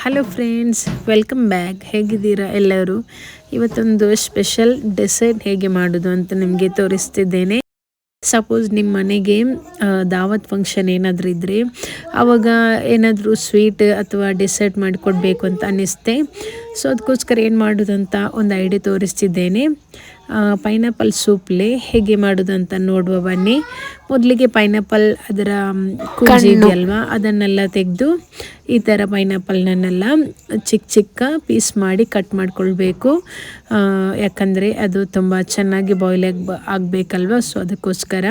Hello friends, welcome back. ಹೇಗಿದ್ದೀರಾ ಎಲ್ಲರೂ? ಇವತ್ತೊಂದು ಸ್ಪೆಷಲ್ ಡೆಸರ್ಟ್ ಹೇಗೆ ಮಾಡೋದು ಅಂತ ನಿಮಗೆ ತೋರಿಸ್ತಿದ್ದೇನೆ. ಸಪೋಸ್ ನಿಮ್ಮ ಮನೆಗೆ ದಾವತ್ ಫಂಕ್ಷನ್ ಏನಾದರೂ ಇದ್ದರೆ ಆವಾಗ ಏನಾದರೂ ಸ್ವೀಟ್ ಅಥವಾ ಡೆಸರ್ಟ್ ಮಾಡಿಕೊಡ್ಬೇಕು ಅಂತ ಅನ್ನಿಸ್ತೆ. ಸೊ ಅದಕ್ಕೋಸ್ಕರ ಏನು ಮಾಡೋದಂತ ಒಂದು ಐಡಿಯಾ ತೋರಿಸ್ತಿದ್ದೇನೆ. ಪೈನಾಪಲ್ ಸೂಪ್ಲೆ ಹೇಗೆ ಮಾಡೋದಂತ ನೋಡುವ ಬನ್ನಿ. ಮೊದಲಿಗೆ ಪೈನಾಪಲ್ ಅದರ ಕೂಜಿ ಇದೆಯಲ್ವಾ ಅದನ್ನೆಲ್ಲ ತೆಗೆದು ಈ ಥರ ಪೈನಾಪಲ್ನನ್ನೆಲ್ಲ ಚಿಕ್ಕ ಚಿಕ್ಕ ಪೀಸ್ ಮಾಡಿ ಕಟ್ ಮಾಡ್ಕೊಳ್ಬೇಕು. ಯಾಕಂದರೆ ಅದು ತುಂಬ ಚೆನ್ನಾಗಿ ಬಾಯ್ಲ್ ಆಗಬೇಕಲ್ವ. ಸೊ ಅದಕ್ಕೋಸ್ಕರ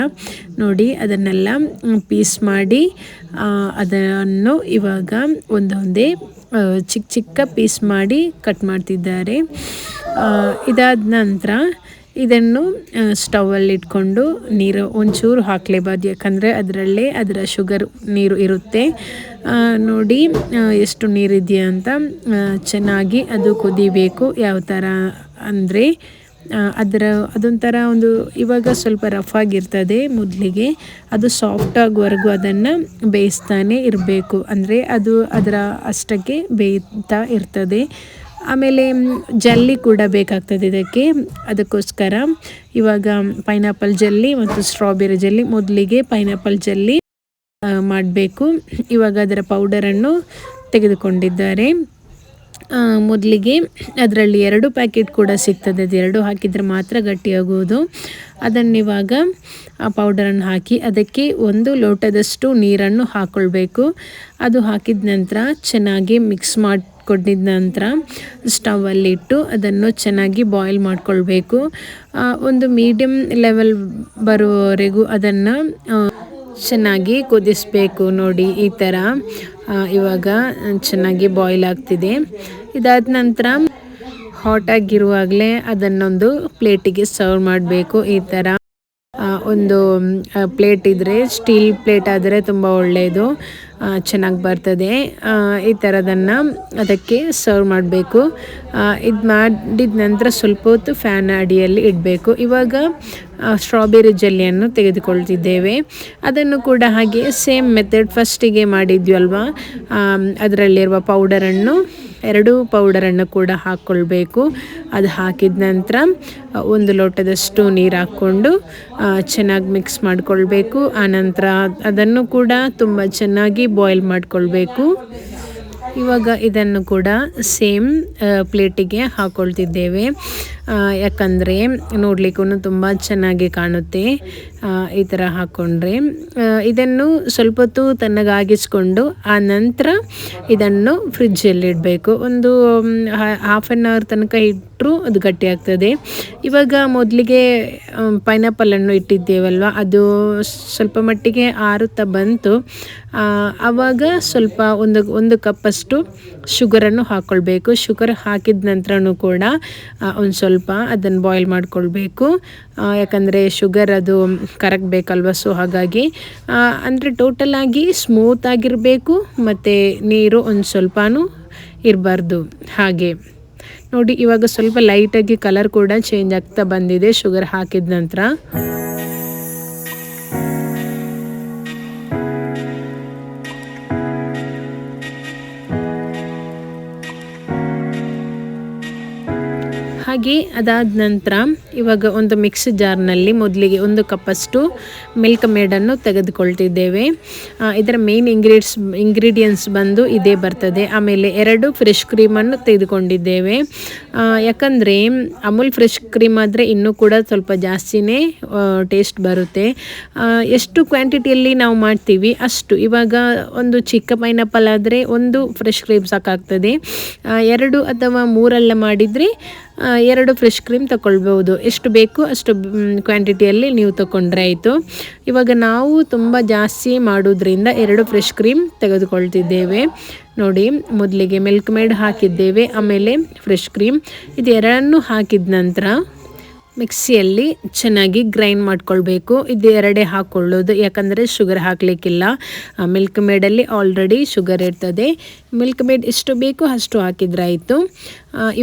ನೋಡಿ ಅದನ್ನೆಲ್ಲ ಪೀಸ್ ಮಾಡಿ ಅದನ್ನು ಇವಾಗ ಒಂದೊಂದೇ ಚಿಕ್ಕ ಚಿಕ್ಕ ಪೀಸ್ ಮಾಡಿ ಕಟ್ ಮಾಡ್ತಿದ್ದಾರೆ. ಇದಾದ ನಂತರ ಇದನ್ನು ಸ್ಟವಲ್ಲಿ ಇಟ್ಕೊಂಡು ನೀರು ಒಂಚೂರು ಹಾಕಲೇಬಾರ್ದು, ಯಾಕಂದರೆ ಅದರಲ್ಲೇ ಅದರ ಶುಗರ್ ನೀರು ಇರುತ್ತೆ. ನೋಡಿ ಎಷ್ಟು ನೀರಿದೆಯಾ ಅಂತ ಚೆನ್ನಾಗಿ ಅದು ಕುದಿಬೇಕು. ಯಾವ ಥರ ಅಂದರೆ ಅದೊಂಥರ ಒಂದು ಇವಾಗ ಸ್ವಲ್ಪ ರಫ್ ಆಗಿರ್ತದೆ. ಮೊದಲಿಗೆ ಅದು ಸಾಫ್ಟ್ ಆಗುವವರೆಗೂ ಅದನ್ನು ಬೇಯಿಸ್ತಾನೆ ಇರಬೇಕು. ಅಂದರೆ ಅದು ಅದರ ಅಷ್ಟಕ್ಕೆ ಬೇಯ್ತಾ ಇರ್ತದೆ. ಆಮೇಲೆ ಜಲ್ಲಿ ಕೂಡ ಬೇಕಾಗ್ತದೆ ಇದಕ್ಕೆ. ಅದಕ್ಕೋಸ್ಕರ ಇವಾಗ ಪೈನಾಪಲ್ ಜಲ್ಲಿ ಮತ್ತು ಸ್ಟ್ರಾಬೆರಿ ಜಲ್ಲಿ, ಮೊದಲಿಗೆ ಪೈನಾಪಲ್ ಜಲ್ಲಿ ಮಾಡಬೇಕು. ಇವಾಗ ಅದರ ಪೌಡರನ್ನು ತೆಗೆದುಕೊಂಡಿದ್ದಾರೆ. ಮೊದಲಿಗೆ ಅದರಲ್ಲಿ 2 ಪ್ಯಾಕೆಟ್ ಕೂಡ ಸಿಗ್ತದೆ. ಅದು 2 ಹಾಕಿದರೆ ಮಾತ್ರ ಗಟ್ಟಿಯಾಗುವುದು. ಅದನ್ನಿವಾಗ ಆ ಪೌಡರನ್ನು ಹಾಕಿ ಅದಕ್ಕೆ 1 ಲೋಟದಷ್ಟು ನೀರನ್ನು ಹಾಕ್ಕೊಳ್ಬೇಕು. ಅದು ಹಾಕಿದ ನಂತರ ಚೆನ್ನಾಗಿ ಮಿಕ್ಸ್ ಮಾಡಿಕೊಂಡಿದ ನಂತರ ಸ್ಟವಲ್ಲಿಟ್ಟು ಅದನ್ನು ಚೆನ್ನಾಗಿ ಬಾಯ್ಲ್ ಮಾಡ್ಕೊಳ್ಬೇಕು. ಒಂದು ಮೀಡಿಯಮ್ ಲೆವೆಲ್ ಬರುವವರೆಗೂ ಅದನ್ನು ಚೆನ್ನಾಗಿ ಕುದಿಸ್ಬೇಕು. ನೋಡಿ ಈ ಥರ ಇವಾಗ ಚೆನ್ನಾಗಿ ಬಾಯ್ಲ್ ಆಗ್ತಿದೆ. ಇದಾದ ನಂತರ ಹಾಟಾಗಿರುವಾಗಲೇ ಅದನ್ನೊಂದು ಪ್ಲೇಟಿಗೆ ಸರ್ವ್ ಮಾಡಬೇಕು. ಈ ಥರ ಒಂದು ಪ್ಲೇಟ್ ಇದ್ದರೆ, ಸ್ಟೀಲ್ ಪ್ಲೇಟ್ ಆದರೆ ತುಂಬ ಒಳ್ಳೆಯದು, ಚೆನ್ನಾಗಿ ಬರ್ತದೆ. ಈ ಥರದನ್ನು ಅದಕ್ಕೆ ಸರ್ವ್ ಮಾಡಬೇಕು. ಇದು ಮಾಡಿದ ನಂತರ ಸ್ವಲ್ಪ ಹೊತ್ತು ಫ್ಯಾನ್ ಅಡಿಯಲ್ಲಿ ಇಡಬೇಕು. ಇವಾಗ ಸ್ಟ್ರಾಬೆರಿ ಜೆಲ್ಲಿಯನ್ನು ತೆಗೆದುಕೊಳ್ತಿದ್ದೇವೆ. ಅದನ್ನು ಕೂಡ ಹಾಗೆ ಸೇಮ್ ಮೆಥಡ್ ಫಸ್ಟಿಗೆ ಮಾಡಿದ್ವಲ್ವ, ಅದರಲ್ಲಿರುವ ಪೌಡರನ್ನು 2 ಪೌಡರನ್ನು ಕೂಡ ಹಾಕ್ಕೊಳ್ಬೇಕು. ಅದು ಹಾಕಿದ ನಂತರ 1 ಲೋಟದಷ್ಟು ನೀರು ಹಾಕ್ಕೊಂಡು ಚೆನ್ನಾಗಿ ಮಿಕ್ಸ್ ಮಾಡಿಕೊಳ್ಬೇಕು. ಆನಂತರ ಅದನ್ನು ಕೂಡ ತುಂಬ ಚೆನ್ನಾಗಿ ಬಾಯ್ಲ್ ಮಾಡಿಕೊಳ್ಬೇಕು. ಇವಾಗ ಇದನ್ನು ಕೂಡ ಸೇಮ್ ಪ್ಲೇಟಿಗೆ ಹಾಕ್ಕೊಳ್ತಿದ್ದೇವೆ, ಯಾಕಂದರೆ ನೋಡಲಿಕ್ಕೂ ತುಂಬ ಚೆನ್ನಾಗಿ ಕಾಣುತ್ತೆ. ಈ ಥರ ಹಾಕ್ಕೊಂಡ್ರೆ ಇದನ್ನು ಸ್ವಲ್ಪ ಹೊತ್ತು ತಣ್ಣಗಾಗಿಸ್ಕೊಂಡು ಆ ನಂತರ ಇದನ್ನು ಫ್ರಿಜ್ಜಲ್ಲಿ ಇಡಬೇಕು. ಒಂದು ಹಾಫ್ ಆನ್ ಅವರ್ ತನಕ ಇಟ್ಟರೂ ಅದು ಗಟ್ಟಿಯಾಗ್ತದೆ. ಇವಾಗ ಮೊದಲಿಗೆ ಪೈನಾಪಲನ್ನು ಇಟ್ಟಿದ್ದೇವಲ್ವ, ಅದು ಸ್ವಲ್ಪ ಮಟ್ಟಿಗೆ ಆರುತ್ತಾ ಬಂತು. ಆವಾಗ ಸ್ವಲ್ಪ ಒಂದು ಕಪ್ಪಷ್ಟು ಶುಗರನ್ನು ಹಾಕ್ಕೊಳ್ಬೇಕು. ಶುಗರ್ ಹಾಕಿದ ನಂತರನೂ ಕೂಡ ಒಂದು ಸ್ವಲ್ಪ ಅದನ್ನು ಬಾಯ್ಲ್ ಮಾಡ್ಕೊಳ್ಬೇಕು, ಯಾಕಂದರೆ ಶುಗರ್ ಅದು ಕರಗಬೇಕಲ್ವ. ಸೊ ಹಾಗಾಗಿ ಅಂದರೆ ಟೋಟಲಾಗಿ ಸ್ಮೂತ್ ಆಗಿರಬೇಕು ಮತ್ತು ನೀರು ಒಂದು ಸ್ವಲ್ಪನೂ ಇರಬಾರ್ದು. ಹಾಗೆ ನೋಡಿ ಇವಾಗ ಸ್ವಲ್ಪ ಲೈಟಾಗಿ ಕಲರ್ ಕೂಡ ಚೇಂಜ್ ಆಗ್ತಾ ಬಂದಿದೆ ಶುಗರ್ ಹಾಕಿದ ನಂತರ. ಹಾಗೆ ಅದಾದ ನಂತರ ಇವಾಗ ಒಂದು ಮಿಕ್ಸ್ ಜಾರ್ನಲ್ಲಿ ಮೊದಲಿಗೆ 1 ಕಪ್ಪಷ್ಟು ಮಿಲ್ಕ್ ಮೇಡನ್ನು ತೆಗೆದುಕೊಳ್ತಿದ್ದೇವೆ. ಇದರ ಮೇನ್ ಇಂಗ್ರೀಡಿಯೆಂಟ್ಸ್ ಬಂದು ಇದೇ ಬರ್ತದೆ. ಆಮೇಲೆ 2 ಫ್ರೆಶ್ ಕ್ರೀಮನ್ನು ತೆಗೆದುಕೊಂಡಿದ್ದೇವೆ. ಯಾಕಂದರೆ ಅಮೂಲ್ ಫ್ರೆಶ್ ಕ್ರೀಮ್ ಆದರೆ ಇನ್ನೂ ಕೂಡ ಸ್ವಲ್ಪ ಜಾಸ್ತಿನೇ ಟೇಸ್ಟ್ ಬರುತ್ತೆ. ಎಷ್ಟು ಕ್ವಾಂಟಿಟಿಯಲ್ಲಿ ನಾವು ಮಾಡ್ತೀವಿ ಅಷ್ಟು. ಇವಾಗ ಒಂದು ಚಿಕ್ಕ ಪೈನಾಪಲ್ ಆದರೆ 1 ಫ್ರೆಶ್ ಕ್ರೀಮ್ ಸಾಕಾಗ್ತದೆ. 2 ಅಥವಾ 3 ಮಾಡಿದರೆ 2 ಫ್ರೆಶ್ ಕ್ರೀಮ್ ತಗೊಳ್ಬೋದು. ಎಷ್ಟು ಬೇಕು ಅಷ್ಟು ಕ್ವಾಂಟಿಟಿಯಲ್ಲಿ ನೀವು ತಗೊಂಡ್ರೆ ಆಯಿತು. ಇವಾಗ ನಾವು ತುಂಬ ಜಾಸ್ತಿ ಮಾಡೋದ್ರಿಂದ 2 ಫ್ರೆಶ್ ಕ್ರೀಮ್ ತೆಗೆದುಕೊಳ್ತಿದ್ದೇವೆ. ನೋಡಿ ಮೊದಲಿಗೆ ಮಿಲ್ಕ್ ಮೇಡ್ ಹಾಕಿದ್ದೇವೆ, ಆಮೇಲೆ ಫ್ರೆಶ್ ಕ್ರೀಮ್, ಇದು 2 ಹಾಕಿದ ನಂತರ ಮಿಕ್ಸಿಯಲ್ಲಿ ಚೆನ್ನಾಗಿ ಗ್ರೈಂಡ್ ಮಾಡ್ಕೊಳ್ಬೇಕು. ಇದು ಎರಡೇ ಹಾಕ್ಕೊಳ್ಳೋದು, ಯಾಕಂದರೆ ಶುಗರ್ ಹಾಕಲಿಕ್ಕಿಲ್ಲ. ಮಿಲ್ಕ್ ಮೇಡಲ್ಲಿ ಆಲ್ರೆಡಿ ಶುಗರ್ ಇರ್ತದೆ. ಮಿಲ್ಕ್ ಮೇಡ್ ಎಷ್ಟು ಬೇಕೋ ಅಷ್ಟು ಹಾಕಿದ್ರಾಯಿತು.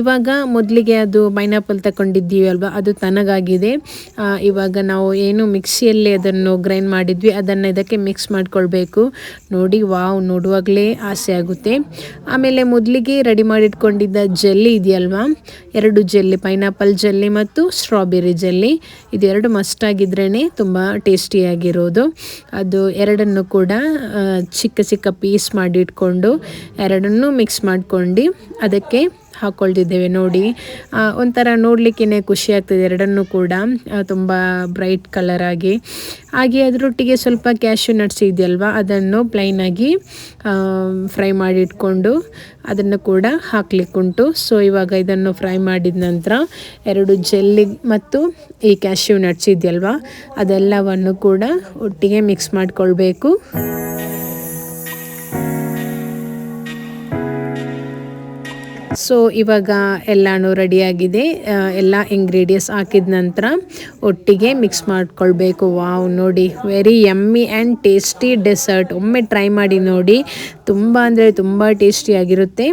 ಇವಾಗ ಮೊದಲಿಗೆ ಅದು ಪೈನಾಪಲ್ ತಗೊಂಡಿದ್ದೀವಿ ಅಲ್ವಾ, ಅದು ತನಗಾಗಿದೆ. ಇವಾಗ ನಾವು ಏನು ಮಿಕ್ಸಿಯಲ್ಲಿ ಅದನ್ನು ಗ್ರೈಂಡ್ ಮಾಡಿದ್ವಿ ಅದನ್ನು ಇದಕ್ಕೆ ಮಿಕ್ಸ್ ಮಾಡ್ಕೊಳ್ಬೇಕು. ನೋಡಿ, ವಾವ್, ನೋಡುವಾಗಲೇ ಆಸೆ ಆಗುತ್ತೆ. ಆಮೇಲೆ ಮೊದಲಿಗೆ ರೆಡಿ ಮಾಡಿಟ್ಕೊಂಡಿದ್ದ ಜೆಲ್ಲಿ ಇದೆಯಲ್ವಾ, 2 ಜೆಲ್ಲಿ, ಪೈನಾಪಲ್ ಜೆಲ್ಲಿ ಮತ್ತು ಸ್ಟ್ರಾಬೆರಿ ಜೆಲ್ಲಿ, ಇದೆರಡು ಮಸ್ಟ್ ಆಗಿದ್ರೇ ತುಂಬ ಟೇಸ್ಟಿಯಾಗಿರೋದು. ಅದು ಎರಡನ್ನು ಕೂಡ ಚಿಕ್ಕ ಚಿಕ್ಕ ಪೀಸ್ ಮಾಡಿ ಇಟ್ಕೊಂಡು ಎರಡನ್ನೂ ಮಿಕ್ಸ್ ಮಾಡ್ಕೊಂಡು ಅದಕ್ಕೆ ಹಾಕ್ಕೊಳ್ತಿದ್ದೇವೆ. ನೋಡಿ, ಒಂಥರ ನೋಡಲಿಕ್ಕೇ ಖುಷಿ ಆಗ್ತದೆ. ಎರಡನ್ನೂ ಕೂಡ ತುಂಬ ಬ್ರೈಟ್ ಕಲರ್ ಆಗಿ. ಹಾಗೆ ಅದರೊಟ್ಟಿಗೆ ಸ್ವಲ್ಪ ಕ್ಯಾಶ್ಯೂ ನಟ್ಸ್ ಇದೆಯಲ್ವ, ಅದನ್ನು ಪ್ಲೈನಾಗಿ ಫ್ರೈ ಮಾಡಿ ಇಟ್ಕೊಂಡು ಅದನ್ನು ಕೂಡ ಹಾಕ್ಲಿಕ್ಕುಂಟು. ಸೊ ಇವಾಗ ಇದನ್ನು ಫ್ರೈ ಮಾಡಿದ ನಂತರ 2 ಜೆಲ್ಲಿ ಮತ್ತು ಈ ಕ್ಯಾಶ್ಯೂ ನಟ್ಸ್ ಇದೆಯಲ್ವ, ಅದೆಲ್ಲವನ್ನು ಕೂಡ ಒಟ್ಟಿಗೆ ಮಿಕ್ಸ್ ಮಾಡಿಕೊಳ್ಬೇಕು. ಸೊ ಇವಾಗ ಎಲ್ಲನೂ ರೆಡಿಯಾಗಿದೆ. ಎಲ್ಲ ಇಂಗ್ರೀಡಿಯೆಂಟ್ಸ್ ಹಾಕಿದ ನಂತರ ಒಟ್ಟಿಗೆ ಮಿಕ್ಸ್ ಮಾಡ್ಕೊಳ್ಬೇಕು. ವಾವ್, ನೋಡಿ, very yummy and tasty dessert. ಒಮ್ಮೆ ಟ್ರೈ ಮಾಡಿ ನೋಡಿ, ತುಂಬ ಅಂದರೆ ತುಂಬ ಟೇಸ್ಟಿಯಾಗಿರುತ್ತೆ.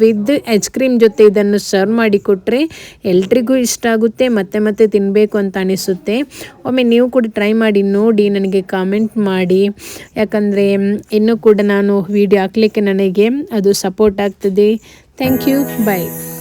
ವಿತ್ ಐಸ್ ಕ್ರೀಮ್ ಜೊತೆ ಇದನ್ನು ಸರ್ವ್ ಮಾಡಿ ಕೊಟ್ಟರೆ ಎಲ್ರಿಗೂ ಇಷ್ಟ ಆಗುತ್ತೆ, ಮತ್ತೆ ಮತ್ತೆ ತಿನ್ನಬೇಕು ಅಂತ ಅನಿಸುತ್ತೆ. ಒಮ್ಮೆ ನೀವು ಕೂಡ ಟ್ರೈ ಮಾಡಿ ನೋಡಿ, ನನಗೆ ಕಾಮೆಂಟ್ ಮಾಡಿ. ಯಾಕಂದರೆ ಇನ್ನೂ ಕೂಡ ನಾನು ವಿಡಿಯೋ ಹಾಕಲಿಕ್ಕೆ ನನಗೆ ಅದು ಸಪೋರ್ಟ್ ಆಗ್ತದೆ. Thank you. Bye.